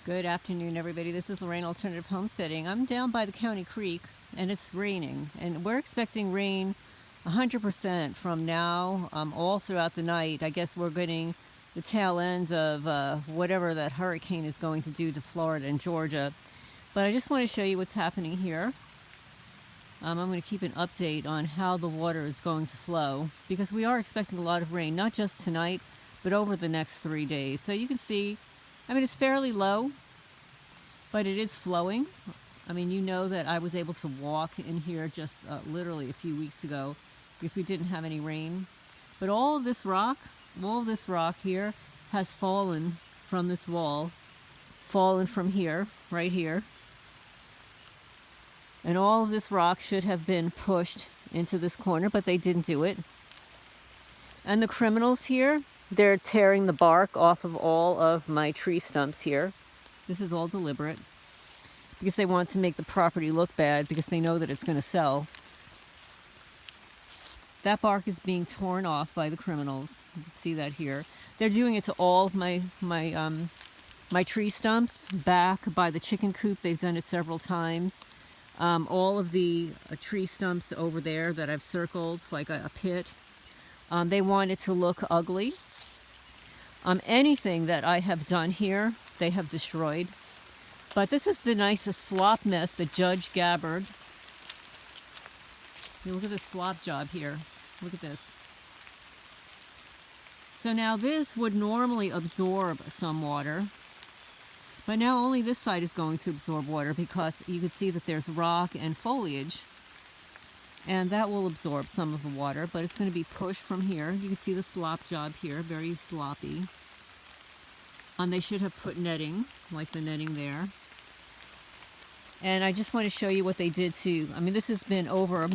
Good afternoon, everybody. This is Lorraine Alternative Homesteading. I'm down by the county creek, and it's raining. And we're expecting rain 100% from now all throughout the night. I guess we're getting the tail ends of whatever that hurricane is going to do to Florida and Georgia. But I just want to show you what's happening here. I'm going to keep an update on how the water is going to flow, because we are expecting a lot of rain, not just tonight, but over the next 3 days. So you can see, I mean, it's fairly low, but it is flowing. I mean, you know that I was able to walk in here just literally a few weeks ago because we didn't have any rain. But all of this rock here has fallen from this wall, fallen from here, right here. And all of this rock should have been pushed into this corner, but they didn't do it. And the criminals here, they're tearing the bark off of all of my tree stumps here. This is all deliberate because they want to make the property look bad because they know that it's going to sell. That bark is being torn off by the criminals. You can see that here. They're doing it to all of my tree stumps. Back by the chicken coop, they've done it several times. All of the tree stumps over there that I've circled like a pit, they want it to look ugly. Anything that I have done here, they have destroyed. But this is the nicest slop mess that Judge Gabbard. Look at this slop job here. Look at this. So now this would normally absorb some water, but now only this side is going to absorb water because you can see that there's rock and foliage, and that will absorb some of the water, but it's going to be pushed from here. You can see the slop job here, very sloppy. They should have put netting, like the netting there. And I just want to show you what they did to, I mean, this has been over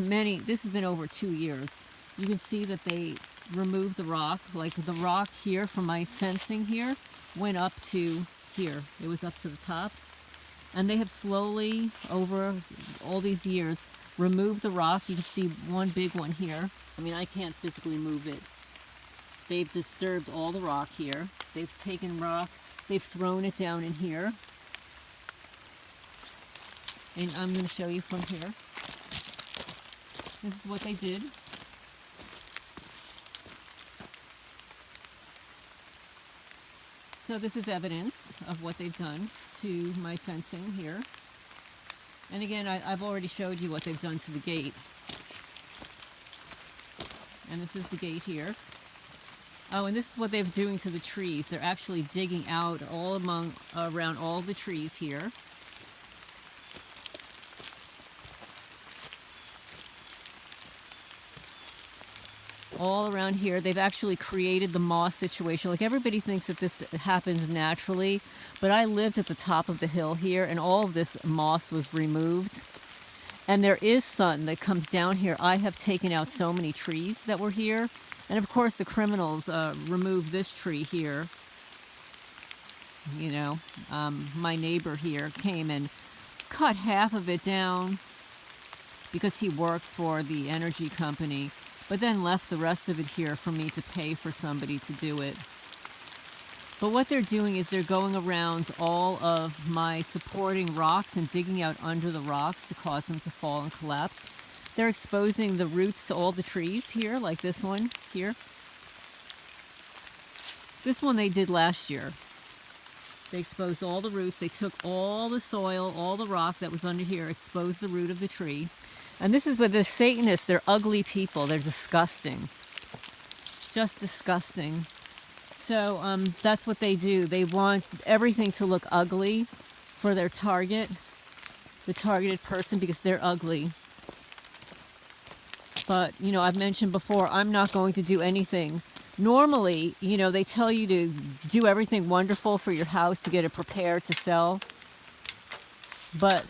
2 years. You can see that they removed the rock, like the rock here from my fencing here went up to here. It was up to the top. And they have slowly, over all these years, removed the rock. You can see one big one here. I mean, I can't physically move it. They've disturbed all the rock here. They've taken rock, they've thrown it down in here. And I'm going to show you from here. This is what they did. So this is evidence of what they've done to my fencing here. And again, I've already showed you what they've done to the gate. And this is the gate here. Oh, and this is what they're doing to the trees. They're actually digging out around all the trees here. All around here, they've actually created the moss situation. Like, everybody thinks that this happens naturally, but I lived at the top of the hill here, and all of this moss was removed. And there is sun that comes down here. I have taken out so many trees that were here. And of course, the criminals removed this tree here. You know, my neighbor here came and cut half of it down because he works for the energy company, but then left the rest of it here for me to pay for somebody to do it. But what they're doing is they're going around all of my supporting rocks and digging out under the rocks to cause them to fall and collapse. They're exposing the roots to all the trees here, like this one here. This one they did last year. They exposed all the roots. They took all the soil, all the rock that was under here, exposed the root of the tree. And this is where the Satanists, they're ugly people. They're disgusting. Just disgusting. So that's what they do. They want everything to look ugly for their target, the targeted person, because they're ugly. But, you know, I've mentioned before, I'm not going to do anything. Normally, you know, they tell you to do everything wonderful for your house to get it prepared to sell. But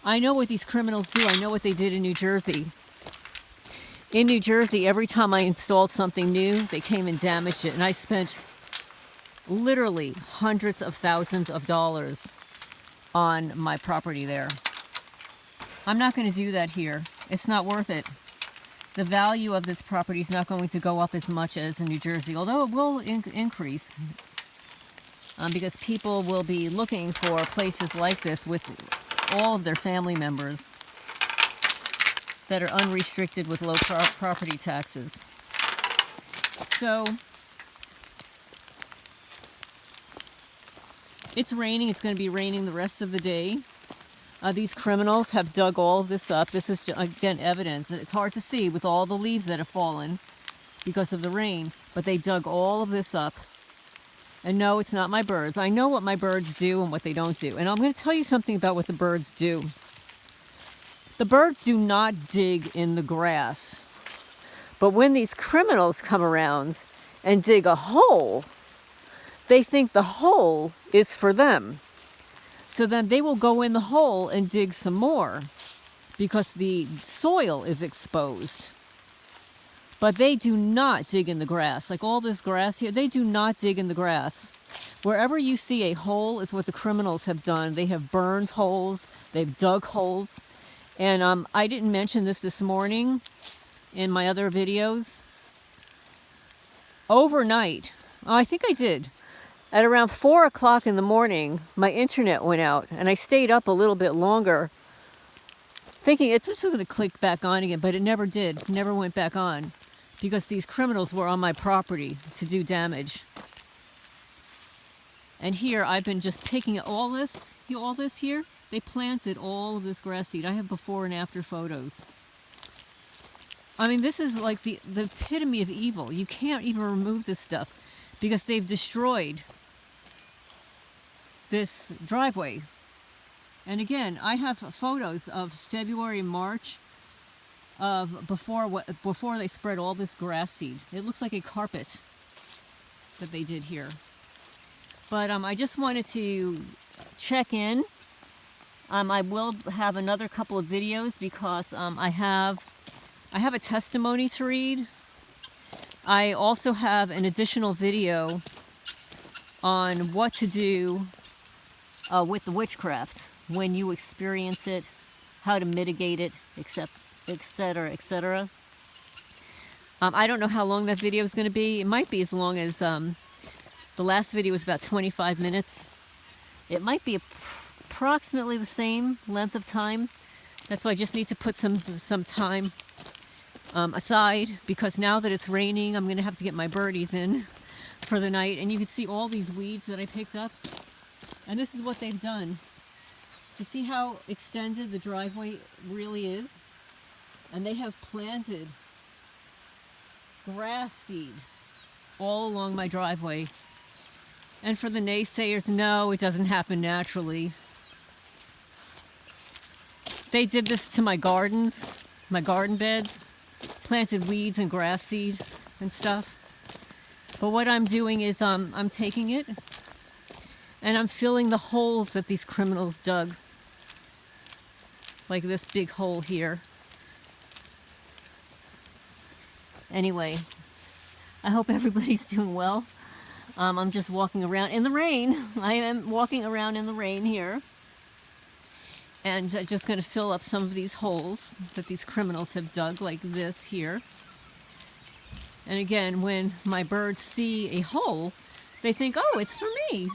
I know what these criminals do. I know what they did in New Jersey. In New Jersey, every time I installed something new, they came and damaged it. And I spent literally hundreds of thousands of dollars on my property there. I'm not going to do that here. It's not worth it. The value of this property is not going to go up as much as in New Jersey, although it will increase. because people will be looking for places like this with all of their family members that are unrestricted with low property taxes. So it's raining. It's going to be raining the rest of the day. These criminals have dug all of this up. This is, again, evidence. It's hard to see with all the leaves that have fallen because of the rain, but they dug all of this up. And no, it's not my birds. I know what my birds do and what they don't do. And I'm going to tell you something about what the birds do. The birds do not dig in the grass. But when these criminals come around and dig a hole, they think the hole is for them. So then they will go in the hole and dig some more because the soil is exposed. But they do not dig in the grass. Like all this grass here, they do not dig in the grass. Wherever you see a hole is what the criminals have done. They have burned holes. They've dug holes. And I didn't mention this morning in my other videos. Overnight, I think I did. At around 4 o'clock in the morning, my internet went out. And I stayed up a little bit longer thinking it's just going to click back on again. But it never did. It never went back on. Because these criminals were on my property to do damage. And here I've been just picking all this here. They planted all of this grass seed. I have before and after photos. I mean, this is like the epitome of evil. You can't even remove this stuff because they've destroyed this driveway. And again, I have photos of February, March, of before they spread all this grass seed. It looks like a carpet that they did here. But I just wanted to check in. I will have another couple of videos because I have a testimony to read. I also have an additional video on what to do with the witchcraft when you experience it, how to mitigate it, etc., etc. I don't know how long that video is going to be. It might be as long as the last video was about 25 minutes. It might be approximately the same length of time. That's why I just need to put some time aside because now that it's raining, I'm going to have to get my birdies in for the night. And you can see all these weeds that I picked up. And this is what they've done. You see how extended the driveway really is? And they have planted grass seed all along my driveway. And for the naysayers, no, it doesn't happen naturally. They did this to my gardens, my garden beds, planted weeds and grass seed and stuff. But what I'm doing is I'm taking it and I'm filling the holes that these criminals dug. Like this big hole here. Anyway, I hope everybody's doing well. I'm just walking around in the rain. I am walking around in the rain here. And just going to fill up some of these holes that these criminals have dug, like this here. And again, when my birds see a hole, they think, oh, it's for me.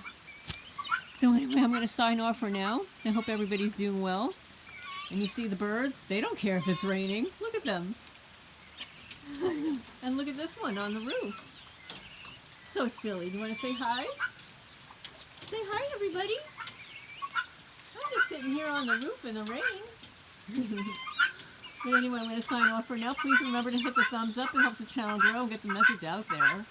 So anyway, I'm going to sign off for now. I hope everybody's doing well. And you see the birds? They don't care if it's raining. Look at them. And look at this one on the roof. So silly. Do you want to say hi? Say hi, everybody. I'm just sitting here on the roof in the rain. But anyway, I'm going to sign off for now. Please remember to hit the thumbs up. It helps the channel grow and get the message out there.